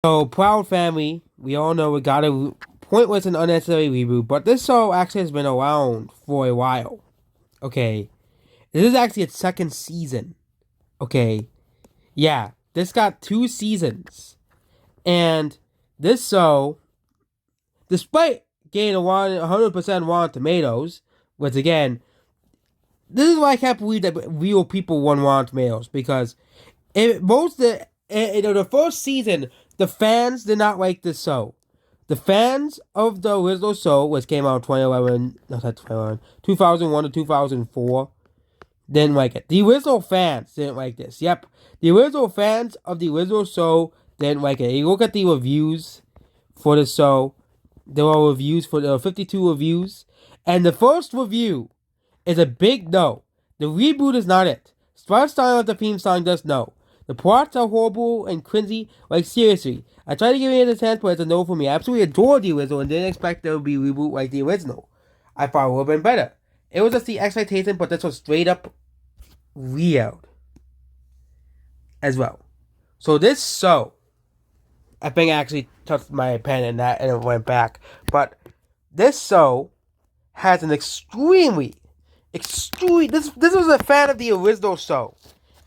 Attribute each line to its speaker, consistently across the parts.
Speaker 1: So, Proud Family, we all know it got a pointless and unnecessary reboot, but this show actually has been around for a while. Okay, this is actually its second season. Okay, yeah, this got two seasons, and this show, despite getting 100% Rotten Tomatoes, which again, this is why I can't believe that real people won Rotten Tomatoes because the first season, the fans did not like this show. The fans of the original show, which came out in 2011, not 2011, 2001 to 2004, didn't like it. The original fans didn't like this. Yep. The original fans of the original show didn't like it. You look at the reviews for the show, there were 52 reviews, and the first review is a big no. The reboot is not it. Start starting with the theme song, just no. The plots are horrible and cringy. Like, seriously. I tried to give it a chance, but it's a no for me. I absolutely adored the original and didn't expect there would be a reboot like the original. I thought it would have been better. It was just the expectation, but this was straight up weird as well. So this show, I think I actually touched my pen and it went back. But this show has an this was a fan of the original show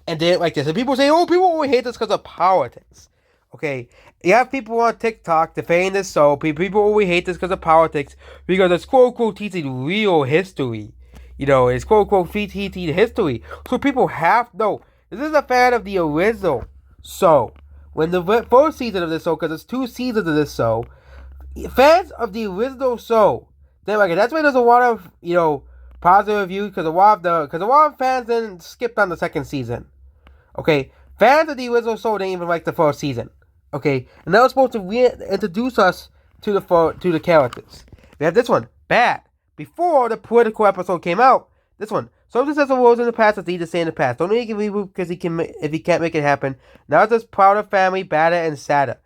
Speaker 1: and didn't like this. And people say, oh, people only hate this because of politics. Okay, you have people on TikTok defending this show. People only hate this because of politics because it's quote unquote teaching real history. It's quote unquote teaching history. So people have no. This is a fan of the original show. When the first season of this show, because it's two seasons of this show, fans of the original show, they like it. That's why there's a lot of positive reviews because a lot of fans then skipped on the second season. Okay, fans of the original show didn't even like the first season. Okay, and that was supposed to reintroduce us to the characters. We have this one, bad. Before the political episode came out, this one. Some successful roles in the past as he just say in the past. Don't make a reboot because if he can't make it happen. Now it's just prouder family, badder and sadder.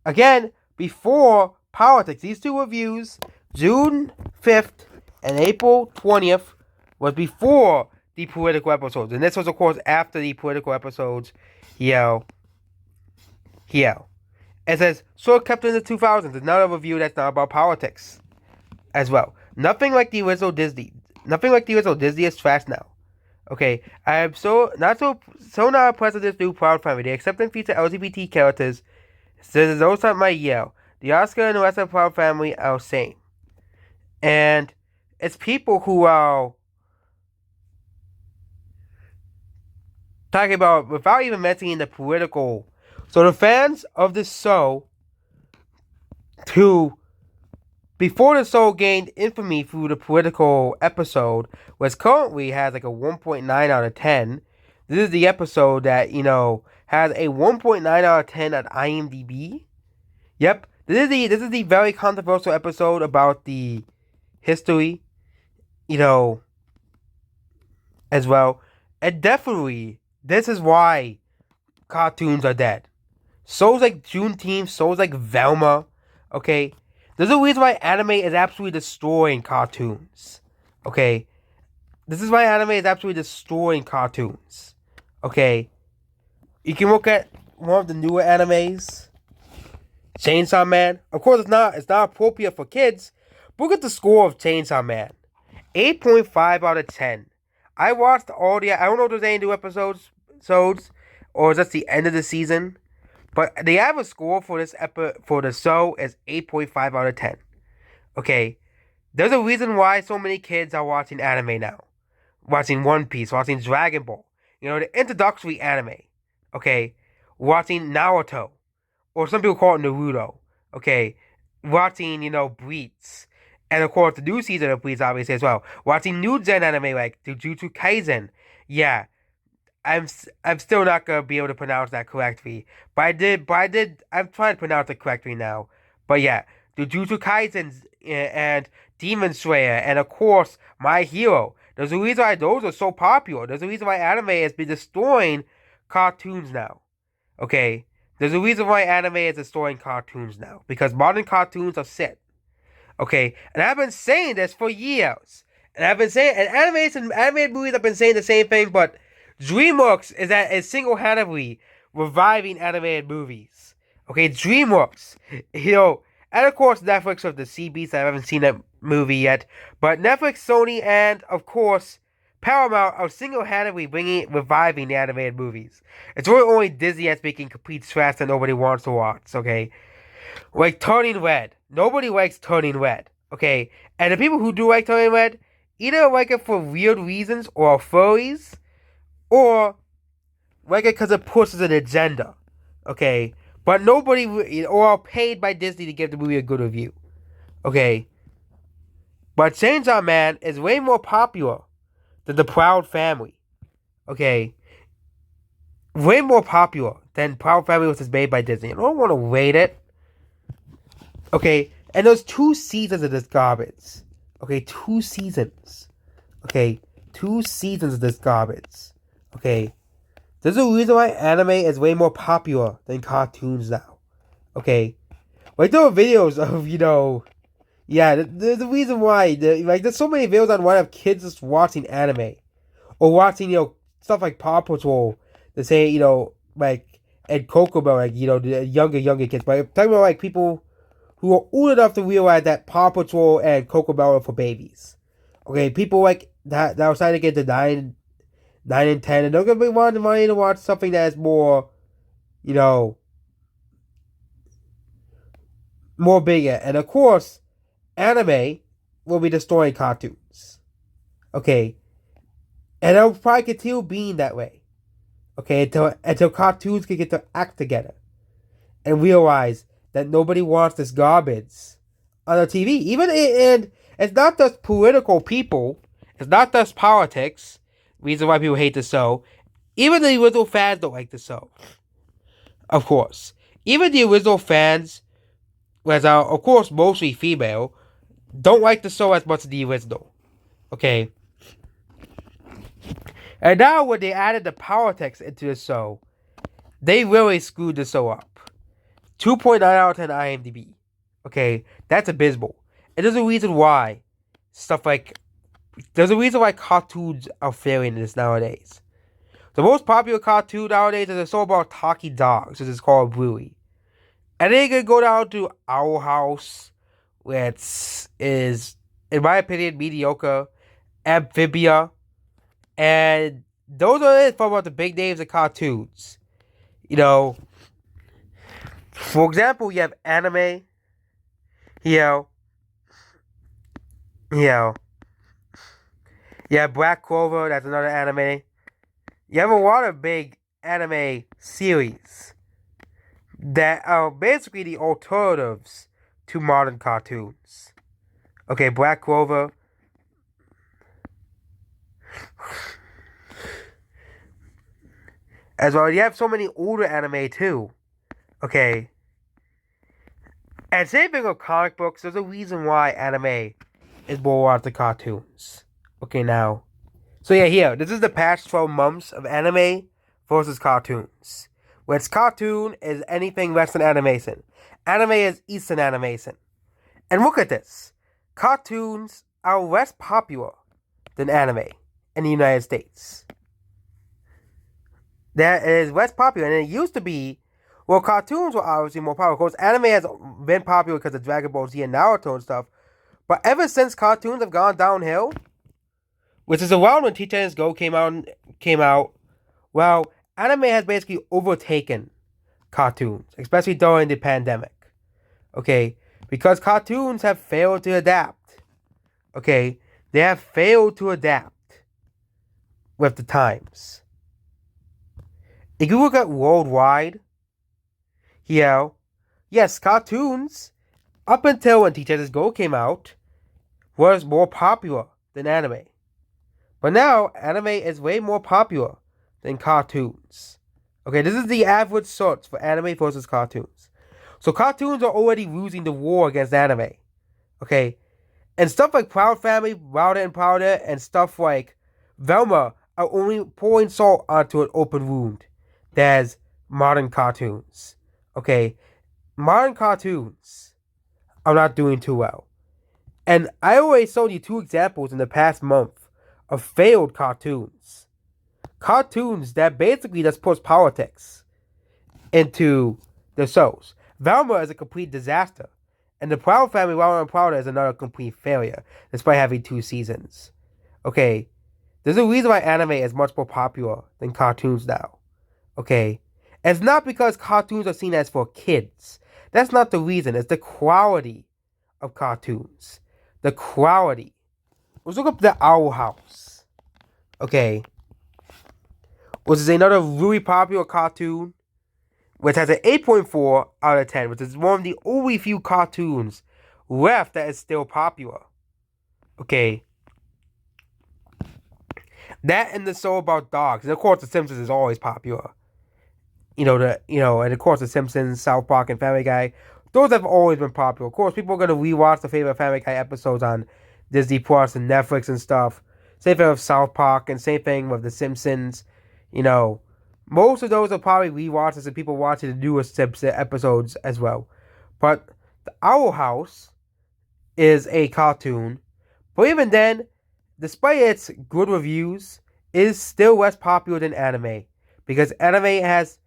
Speaker 1: Again, before politics, these two reviews, June 5th and April 20th, was before the political episodes. And this was, of course, after the political episodes. It says, so kept in the 2000s. Another review that's not about politics as well. Nothing like the original Disney. Nothing like the original Disney is trash now. Okay, I am not impressed with this new Proud Family. The acceptance feature LGBT characters. Says those are my yell. The Oscar and the rest of the Proud Family are the same. And it's people who are talking about without even mentioning the political. So the fans of this show, before the show gained infamy through the political episode, which currently has like a 1.9 out of 10. This is the episode that, has a 1.9 out of 10 at IMDb. Yep. This is the very controversial episode about the history, as well. And definitely, this is why cartoons are dead. Shows like Juneteenth, shows like Velma, okay? There's a reason why anime is absolutely destroying cartoons. Okay? This is why anime is absolutely destroying cartoons. Okay? You can look at one of the newer animes. Chainsaw Man. Of course, it's not appropriate for kids. But look at the score of Chainsaw Man. 8.5 out of 10. I watched all I don't know if there's any new episodes, or is that the end of the season? But the average score for the show is 8.5 out of 10. Okay, there's a reason why so many kids are watching anime now, watching One Piece, watching Dragon Ball. The introductory anime. Okay, watching Naruto, or some people call it Naruto. Okay, watching Bleach, and of course the new season of Bleach obviously as well. Watching new gen anime like Jujutsu Kaisen. Yeah. I'm still not gonna be able to pronounce that correctly, but I did. I'm trying to pronounce it correctly now. But yeah, the Jujutsu Kaisen and Demon Slayer, and of course My Hero. There's a reason why those are so popular. There's a reason why anime has been destroying cartoons now. Okay, there's a reason why anime is destroying cartoons now because modern cartoons are shit. Okay, and I've been saying this for years, and I've been saying, and animated movies have been saying the same thing, but DreamWorks is single-handedly reviving animated movies. Okay, DreamWorks. And of course Netflix with the CBs. I haven't seen that movie yet, but Netflix, Sony, and of course Paramount are single-handedly reviving the animated movies. It's really only Disney that's making complete trash that nobody wants to watch. Okay, like Turning Red. Nobody likes Turning Red. Okay, and the people who do like Turning Red either like it for weird reasons or furries, or like it because it pushes an agenda. Okay, but nobody or are paid by Disney to give the movie a good review. Okay, but Chainsaw Man is way more popular than The Proud Family. Okay, way more popular than Proud Family, which is made by Disney. I don't want to rate it. Okay, and there's 2 seasons of this garbage. Okay, 2 seasons. Okay, 2 seasons of this garbage. Okay, there's a reason why anime is way more popular than cartoons now. Okay, like there are videos of yeah, there's a reason why. There's so many videos on why have kids just watching anime or watching stuff like Paw Patrol. They say like and Kokomo, like the younger kids. But I'm talking about like people who are old enough to realize that Paw Patrol and Kokomo are for babies. Okay, people like that are starting to get to 9 and 10, and they're gonna be wanting to watch something that is more, more bigger. And of course, anime will be destroying cartoons. Okay, and it'll probably continue being that way. Okay, until cartoons can get their act together and realize that nobody wants this garbage on the TV. And it's not just political people. It's not just politics. Reason why people hate the show. Even the original fans don't like the show. Of course. Even the original fans, which are, of course, mostly female, don't like the show as much as the original. Okay? And now when they added the politics into the show, they really screwed the show up. 2.9 out of 10 IMDb. Okay? That's abysmal. And there's a reason why there's a reason why cartoons are failing in this nowadays. The most popular cartoon nowadays is a show about talking dogs, which is called Bluey. And then you can go down to Owl House, which is, in my opinion, mediocre. Amphibia. And those are it for about the big names of cartoons. For example, you have anime. You have Black Clover, that's another anime. You have a lot of big anime series that are basically the alternatives to modern cartoons. Okay, Black Clover. As well, you have so many older anime too. Okay. And same thing with comic books. There's a reason why anime is more watched than cartoons. Okay, now. So yeah, here. This is the past 12 months of anime versus cartoons. Which cartoon is anything less than animation. Anime is Eastern animation. And look at this. Cartoons are less popular than anime in the United States. That is less popular. And it used to be, well, cartoons were obviously more popular. Of course, anime has been popular because of Dragon Ball Z and Naruto and stuff. But ever since cartoons have gone downhill, which is around when Teachers Go came out, well, anime has basically overtaken cartoons, especially during the pandemic. Okay? Because cartoons have failed to adapt. Okay? They have failed to adapt with the times. If you look at worldwide, yes, cartoons, up until when Teachers Go came out, was more popular than anime. But now, anime is way more popular than cartoons. Okay, this is the average search for anime versus cartoons. So cartoons are already losing the war against anime. Okay, and stuff like Proud Family, Wilder and Prouder, and stuff like Velma are only pouring salt onto an open wound. There's modern cartoons. Okay, modern cartoons are not doing too well. And I always showed you 2 examples in the past month of failed cartoons. Cartoons that basically just push politics into the shows. Velma is a complete disaster. And the Proud Family, Wilder and Prouder, is another complete failure, despite having 2 seasons. Okay, there's a reason why anime is much more popular than cartoons now. Okay, it's not because cartoons are seen as for kids. That's not the reason. It's the quality of cartoons. The quality. Let's look up the Owl House. Okay, which is another really popular cartoon, which has an 8.4 out of 10, which is one of the only few cartoons left that is still popular. Okay. That and the show about dogs. And of course The Simpsons is always popular. And of course The Simpsons, South Park, and Family Guy. Those have always been popular. Of course, people are gonna rewatch the favorite Family Guy episodes on Disney Plus and Netflix and stuff. Same thing with South Park and same thing with The Simpsons. Most of those are probably rewatches and people watching the newest Simpsons episodes as well. But The Owl House is a cartoon. But even then, despite its good reviews, it is still less popular than anime. Because anime has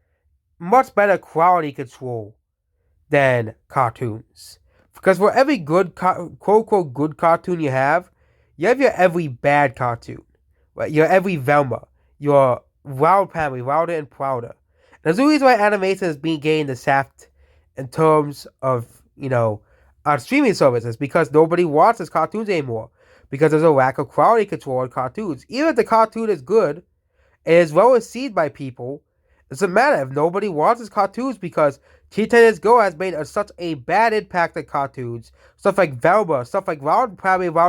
Speaker 1: much better quality control than cartoons. Because for every good, quote-unquote, good cartoon you have your every bad cartoon. Right? Your every Velma. Your Wild Family, Wilder and Prouder. And there's a reason why animation is being gained the shaft in terms of, on streaming services. Because nobody watches cartoons anymore. Because there's a lack of quality control on cartoons. Even if the cartoon is good, and is well received by people, it doesn't matter if nobody watches cartoons because Teen Titans Go has made such a bad impact on cartoons. Stuff like Velma, stuff like Wilder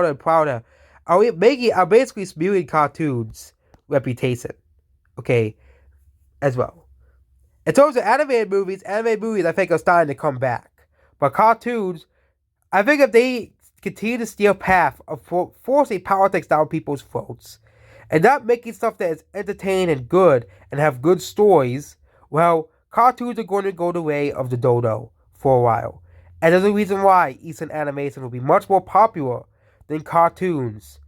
Speaker 1: and Prouder are basically spewing cartoons' reputation. Okay, as well. In terms of animated movies, I think are starting to come back. But cartoons, I think if they continue to steer path of forcing politics down people's throats, and not making stuff that is entertaining and good and have good stories, well, cartoons are going to go the way of the dodo for a while. And there's a reason why Eastern animation will be much more popular than cartoons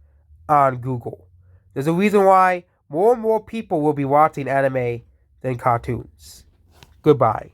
Speaker 1: on Google. There's a reason why more and more people will be watching anime than cartoons. Goodbye.